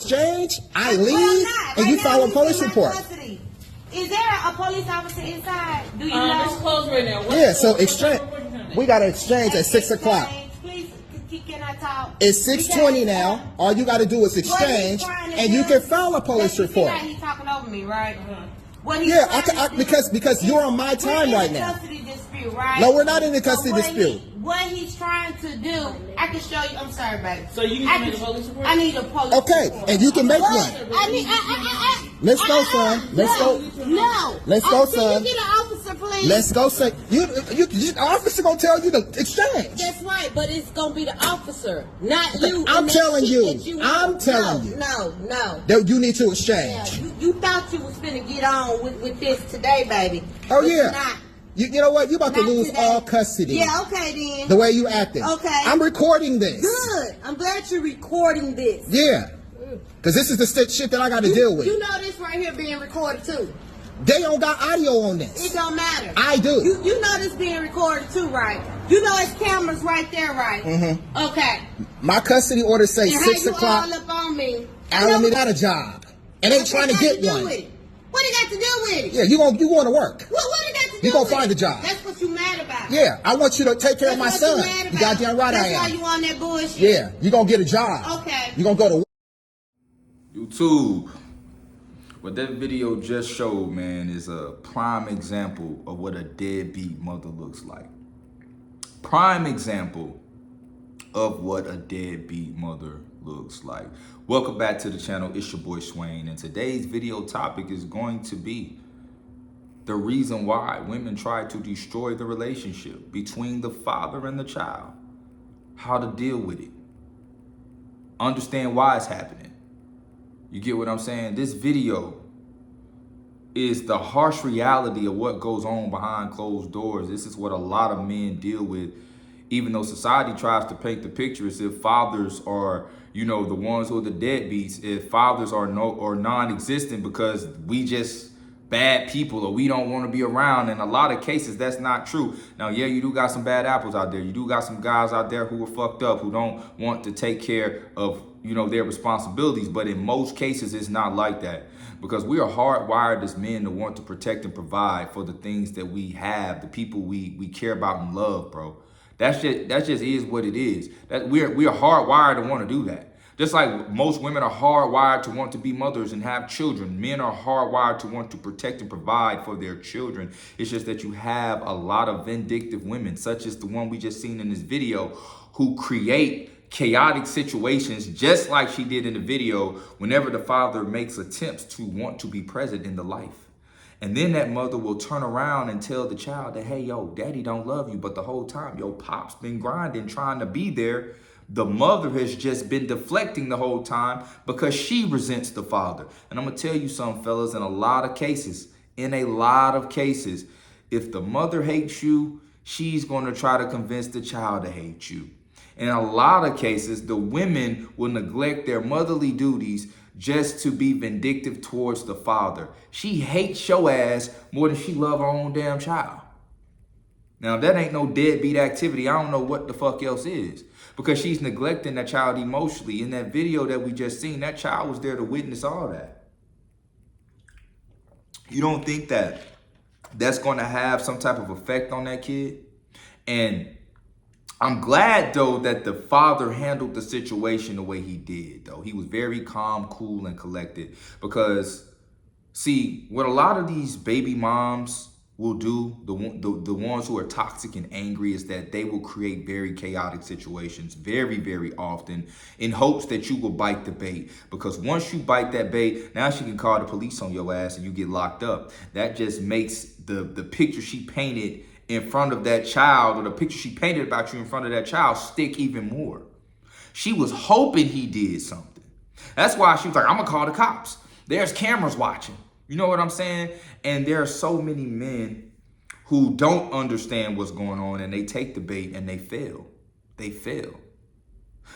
exchange, I leave, and you file a police report. Is there a police officer inside? Do you know? It's closed right now. Yeah, so exchange. We got an exchange at 6 o'clock. Please, can I talk? It's 6:20 now. All you got to do is exchange, and you can file a police report. He's talking over me, right? Yeah, because you're on my time right now. Custody dispute, right? No, we're not in the custody dispute. What he's trying to do, I can show you. I'm sorry, baby. So you need to make a police report? I need a police report. Okay, and you can make one. Let's go, son. Let's go. No. Let's go, son. Can you get an officer, please? Let's go, son. The officer gonna tell you to exchange. That's right, but it's gonna be the officer, not you. I'm telling you. I'm telling you. No. That you need to exchange. Yeah, you thought you was finna get on with this today, baby. Oh, but yeah. you're not. You know what? You about to Not lose today. all custody. Yeah, okay then. The way you acting. Okay. I'm recording this. Good. I'm glad you're recording this. Yeah. Because this is the shit that I got to deal with. You know this right here being recorded too. They don't got audio on this. It don't matter. I do. You know this being recorded too, right? You know it's cameras right there, right? Mm-hmm. Okay. My custody order say And 6 how o'clock. you all up on me? Alan got a job. And ain't trying to get one. What it got to do with it? Yeah, you going to work. What it got to do You gonna with find it? a job. That's what you mad about. Yeah, I want you to take care of my That's what son. you mad You about. goddamn right I am. That's why you on that bullshit. Yeah, you gonna get a job. Okay. You gonna go to YouTube. What that video just showed, man, is a prime example of what a deadbeat mother looks like. Prime example of what a deadbeat mother looks like. Welcome back to the channel. It's your boy Swain, and today's video topic is going to be the reason why women try to destroy the relationship between the father and the child. How to deal with it. Understand why it's happening. You get what I'm saying? This video is the harsh reality of what goes on behind closed doors. This is what a lot of men deal with, even though society tries to paint the picture as if fathers are, you know, the ones who are the deadbeats, if fathers are non-existent because we just bad people or we don't want to be around. In a lot of cases, that's not true. Now, yeah, you do got some bad apples out there. You do got some guys out there who are fucked up, who don't want to take care of, you know, their responsibilities. But in most cases, it's not like that, because we are hardwired as men to want to protect and provide for the things that we have, the people we care about and love, bro. That just is what it is. That we are hardwired to want to do that. Just like most women are hardwired to want to be mothers and have children, men are hardwired to want to protect and provide for their children. It's just that you have a lot of vindictive women, such as the one we just seen in this video, who create chaotic situations, just like she did in the video, whenever the father makes attempts to want to be present in the life. And then that mother will turn around and tell the child that, hey, yo, daddy don't love you. But the whole time, yo, pop's been grinding, trying to be there. The mother has just been deflecting the whole time because she resents the father. And I'm going to tell you something, fellas, in a lot of cases, if the mother hates you, she's going to try to convince the child to hate you. In a lot of cases, the women will neglect their motherly duties just to be vindictive towards the father. She hates your ass more than she loves her own damn child. Now, if that ain't no deadbeat activity, I don't know what the fuck else is. Because she's neglecting that child emotionally. In that video that we just seen, that child was there to witness all that. You don't think that that's going to have some type of effect on that kid? And I'm glad, though, that the father handled the situation the way he did, though. He was very calm, cool, and collected. Because, see, what a lot of these baby moms will do, the ones who are toxic and angry, is that they will create very chaotic situations very, very often in hopes that you will bite the bait. Because once you bite that bait, now she can call the police on your ass and you get locked up. That just makes the picture she painted in front of that child, or the picture she painted about you in front of that child, stick even more. She was hoping he did something. That's why she was like, I'm gonna call the cops. There's cameras watching. You know what I'm saying? And there are so many men who don't understand what's going on, and they take the bait and they fail. They fail.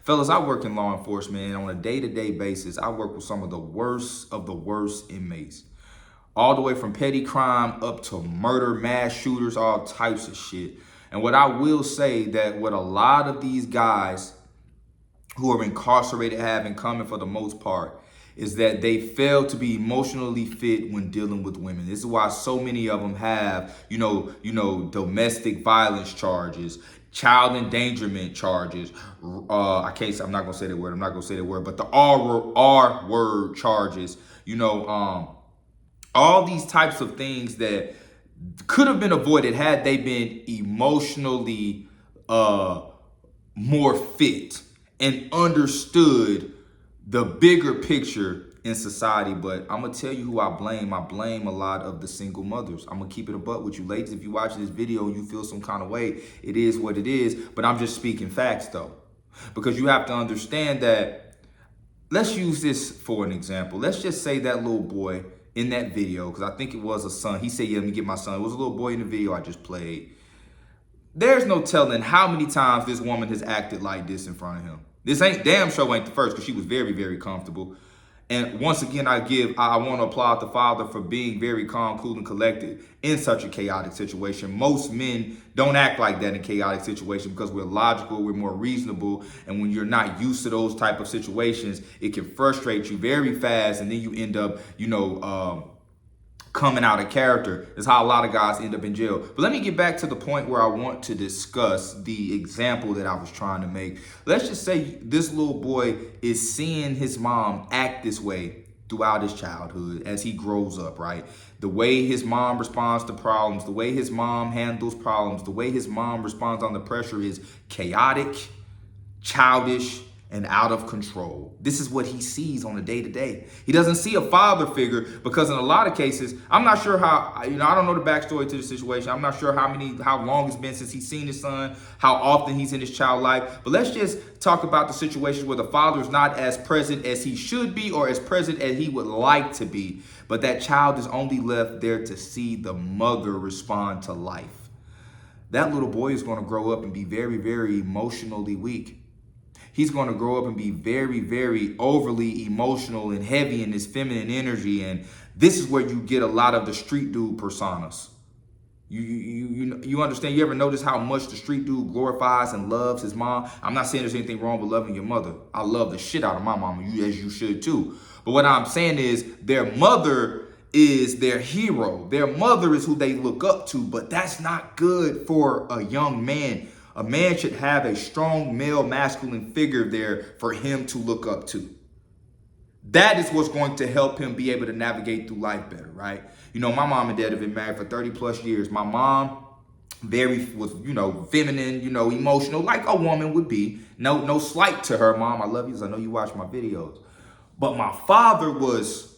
Fellas, I work in law enforcement, and on a day-to-day basis, I work with some of the worst inmates. All the way from petty crime up to murder, mass shooters, all types of shit. And what I will say, that what a lot of these guys who are incarcerated have in common for the most part is that they fail to be emotionally fit when dealing with women. This is why so many of them have, domestic violence charges, child endangerment charges. I'm not gonna say that word. But the R word charges. All these types of things that could have been avoided had they been emotionally more fit and understood the bigger picture in society. But I'm gonna tell you who I blame. I blame a lot of the single mothers. I'm gonna keep it a buck with you, ladies. If you watch this video and you feel some kind of way, it is what it is. But I'm just speaking facts though, because you have to understand that. Let's use this for an example. Let's just say that little boy in that video, because I think it was a son. He said, yeah, let me get my son. It was a little boy in the video I just played. There's no telling how many times this woman has acted like this in front of him. This ain't the first, because she was very, very comfortable. And once again, I want to applaud the father for being very calm, cool, and collected in such a chaotic situation. Most men don't act like that in chaotic situations because we're logical, we're more reasonable. And when you're not used to those type of situations, it can frustrate you very fast. And then you end up, coming out of character. Is how a lot of guys end up in jail. But let me get back to the point where I want to discuss the example that I was trying to make. Let's just say this little boy is seeing his mom act this way throughout his childhood as he grows up, right? The way his mom responds to problems, the way his mom handles problems, the way his mom responds under pressure is chaotic, childish, and out of control. This is what he sees on a day-to-day. He doesn't see a father figure because in a lot of cases, I'm not sure how, I don't know the backstory to the situation. I'm not sure how long it's been since he's seen his son, how often he's in his child life. But let's just talk about the situations where the father is not as present as he should be or as present as he would like to be. But that child is only left there to see the mother respond to life. That little boy is going to grow up and be very, very emotionally weak. He's going to grow up and be very, very overly emotional and heavy in his feminine energy. And this is where you get a lot of the street dude personas. You understand? You ever notice how much the street dude glorifies and loves his mom? I'm not saying there's anything wrong with loving your mother. I love the shit out of my mama, as you should too. But what I'm saying is their mother is their hero. Their mother is who they look up to. But that's not good for a young man. A man should have a strong male masculine figure there for him to look up to. That is what's going to help him be able to navigate through life better, right? My mom and dad have been married for 30 plus years. My mom was feminine, emotional, like a woman would be. No slight to her, Mom. I love you. I know you watch my videos. But my father was,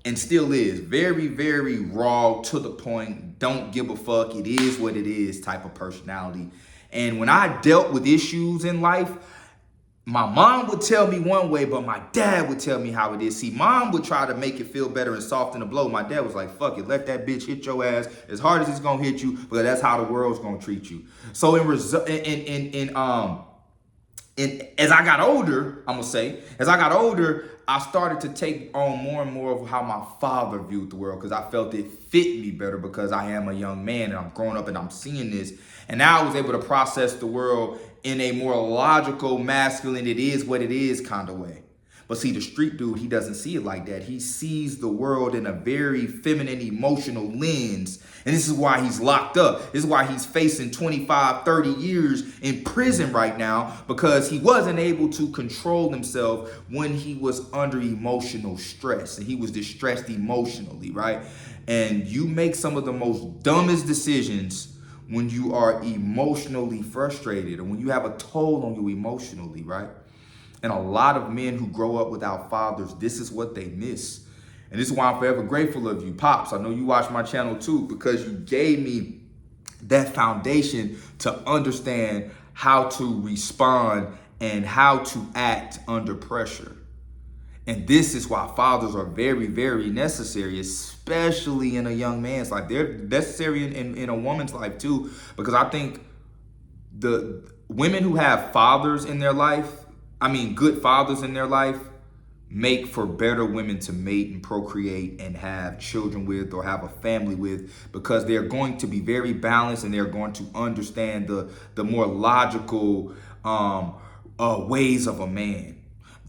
and still is, very, very raw, to the point, don't give a fuck, it is what it is type of personality. And when I dealt with issues in life, my mom would tell me one way, but my dad would tell me how it is. See, mom would try to make it feel better and soften the blow. My dad was like, fuck it, let that bitch hit your ass as hard as it's gonna hit you, because that's how the world's gonna treat you. So as I got older, I started to take on more and more of how my father viewed the world, because I felt it fit me better because I am a young man and I'm growing up and I'm seeing this. And now I was able to process the world in a more logical, masculine, it is what it is kind of way. But see, the street dude, he doesn't see it like that. He sees the world in a very feminine, emotional lens. And this is why he's locked up. This is why he's facing 25, 30 years in prison right now, because he wasn't able to control himself when he was under emotional stress and he was distressed emotionally, right? And you make some of the most dumbest decisions when you are emotionally frustrated or when you have a toll on you emotionally, right? And a lot of men who grow up without fathers, this is what they miss. And this is why I'm forever grateful of you, Pops. I know you watch my channel too, because you gave me that foundation to understand how to respond and how to act under pressure. And this is why fathers are very, very necessary, especially in a young man's life. They're necessary in a woman's life too, because I think the women who have fathers in their life, good fathers in their life, make for better women to mate and procreate and have children with or have a family with, because they're going to be very balanced and they're going to understand the more logical ways of a man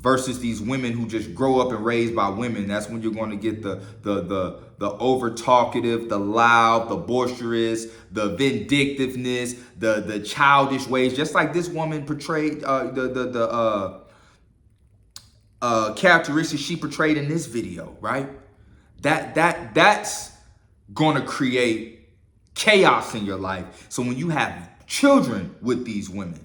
versus these women who just grow up and raised by women. That's when you're going to get the over talkative, the loud, the boisterous, the vindictiveness, the childish ways. Just like this woman portrayed the characteristics she portrayed in this video, right? That's going to create chaos in your life. So when you have children with these women,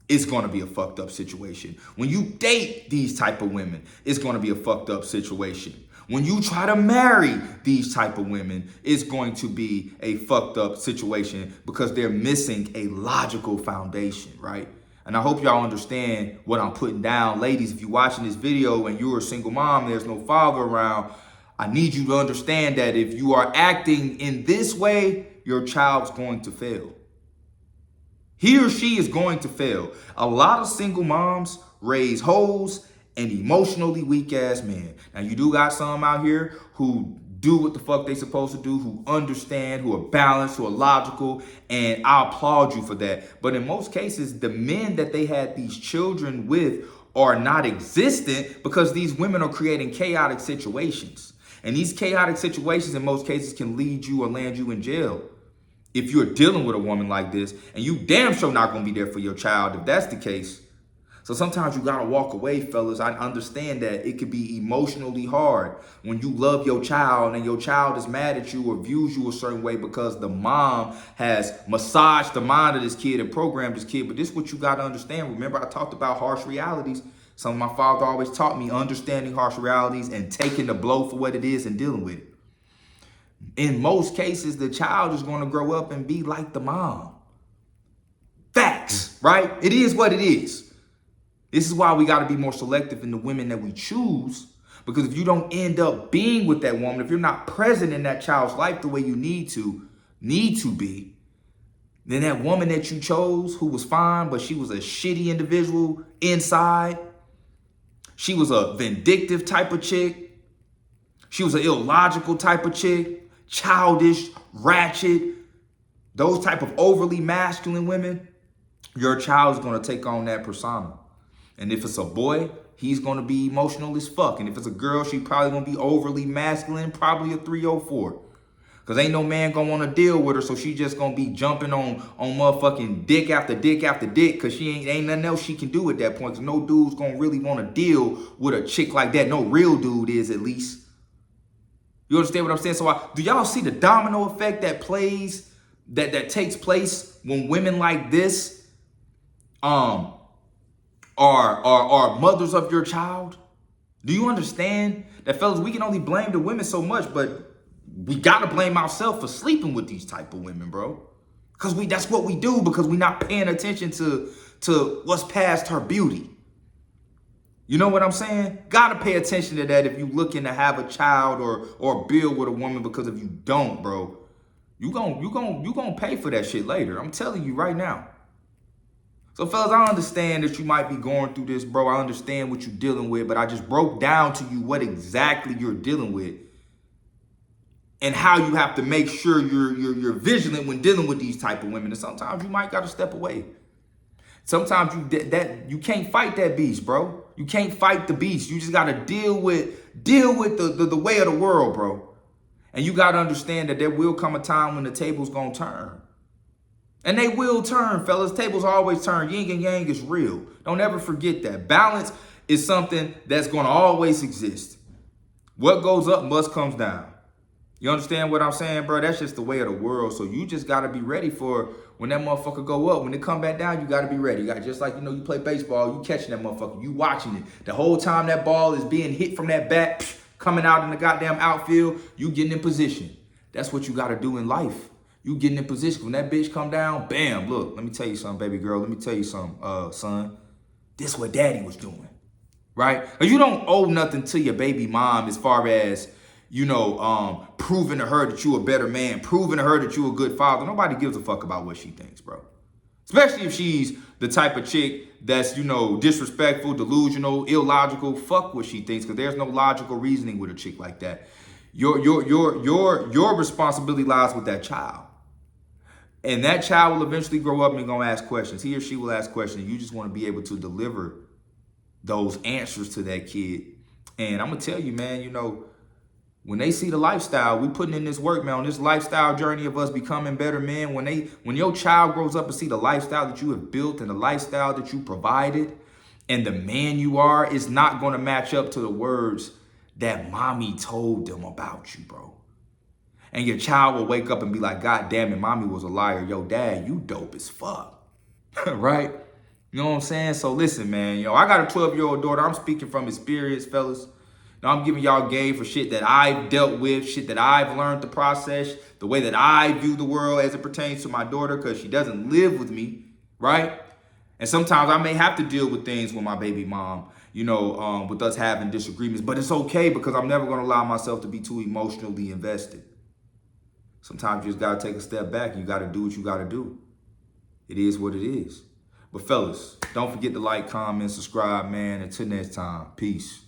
it's going to be a fucked up situation. When you date these type of women, it's going to be a fucked up situation. When you try to marry these type of women, it's going to be a fucked up situation because they're missing a logical foundation, right? And I hope y'all understand what I'm putting down. Ladies, if you're watching this video and you're a single mom, there's no father around, I need you to understand that if you are acting in this way, your child's going to fail. He or she is going to fail. A lot of single moms raise hoes and emotionally weak ass men. Now you do got some out here who do what the fuck they supposed to do, who understand, who are balanced, who are logical, and I applaud you for that. But in most cases, the men that they had these children with are not existent because these women are creating chaotic situations. And these chaotic situations in most cases can lead you or land you in jail. If you're dealing with a woman like this, and you damn sure not gonna be there for your child if that's the case. So sometimes you gotta walk away, fellas. I understand that it could be emotionally hard when you love your child and your child is mad at you or views you a certain way because the mom has massaged the mind of this kid and programmed this kid. But this is what you gotta understand. Remember, I talked about harsh realities. Some of my father always taught me understanding harsh realities and taking the blow for what it is and dealing with it. In most cases, the child is going to grow up and be like the mom. Facts, right? It is what it is. This is why we got to be more selective in the women that we choose. Because if you don't end up being with that woman, if you're not present in that child's life the way you need to be, then that woman that you chose who was fine, but she was a shitty individual inside. She was a vindictive type of chick. She was an illogical type of chick. Childish, ratchet, those type of overly masculine women, your child is going to take on that persona. And if it's a boy, he's going to be emotional as fuck. And if it's a girl, she probably going to be overly masculine, probably a 304. Because ain't no man going to want to deal with her, so she just going to be jumping on motherfucking dick after dick after dick because she ain't nothing else she can do at that point. Because no dude's going to really want to deal with a chick like that. No real dude is, at least. You understand what I'm saying? So do y'all see the domino effect that takes place when women like this are mothers of your child? Do you understand that, fellas, we can only blame the women so much, but we gotta blame ourselves for sleeping with these type of women, bro. Because that's what we do because we're not paying attention to what's past her beauty. You know what I'm saying? Gotta pay attention to that if you looking to have a child or build with a woman, because if you don't, bro, you gonna pay for that shit later. I'm telling you right now. So fellas, I understand that you might be going through this, bro. I understand what you're dealing with, but I just broke down to you what exactly you're dealing with and how you have to make sure you're vigilant when dealing with these type of women. And sometimes you might gotta step away. Sometimes you can't fight that beast, bro. You can't fight the beast. You just gotta deal with the way of the world, bro. And you gotta understand that there will come a time when the table's gonna turn. And they will turn, fellas. Tables always turn. Yin and yang is real. Don't ever forget that. Balance is something that's gonna always exist. What goes up must come down. You understand what I'm saying, bro? That's just the way of the world. So you just gotta be ready for when that motherfucker go up. When it come back down, you gotta be ready. You got just like, you play baseball, you catching that motherfucker, you watching it. The whole time that ball is being hit from that bat, coming out in the goddamn outfield, you getting in position. That's what you gotta do in life. You getting in position. When that bitch come down, bam, look, let me tell you something, baby girl. Let me tell you something, son. This what daddy was doing, right? You don't owe nothing to your baby mom as far as, proving to her that you a better man, proving to her that you a good father. Nobody gives a fuck about what she thinks, bro. Especially if she's the type of chick that's, disrespectful, delusional, illogical. Fuck what she thinks, because there's no logical reasoning with a chick like that. Your responsibility lies with that child. And that child will eventually grow up and gonna ask questions. He or she will ask questions. You just want to be able to deliver those answers to that kid. And I'm gonna tell you, man, you know, when they see the lifestyle, we putting in this work, man, on this lifestyle journey of us becoming better men. When your child grows up and see the lifestyle that you have built and the lifestyle that you provided and the man you are, is not gonna match up to the words that mommy told them about you, bro. And your child will wake up and be like, God damn it, mommy was a liar. Yo, dad, you dope as fuck. Right? You know what I'm saying? So listen, man, yo, I got a 12-year-old daughter. I'm speaking from experience, fellas. Now I'm giving y'all game for shit that I've dealt with, shit that I've learned to process, the way that I view the world as it pertains to my daughter, because she doesn't live with me, right? And sometimes I may have to deal with things with my baby mom, you know, with us having disagreements. But it's okay, because I'm never going to allow myself to be too emotionally invested. Sometimes you just got to take a step back and you got to do what you got to do. It is what it is. But fellas, don't forget to like, comment, subscribe, man. Until next time, peace.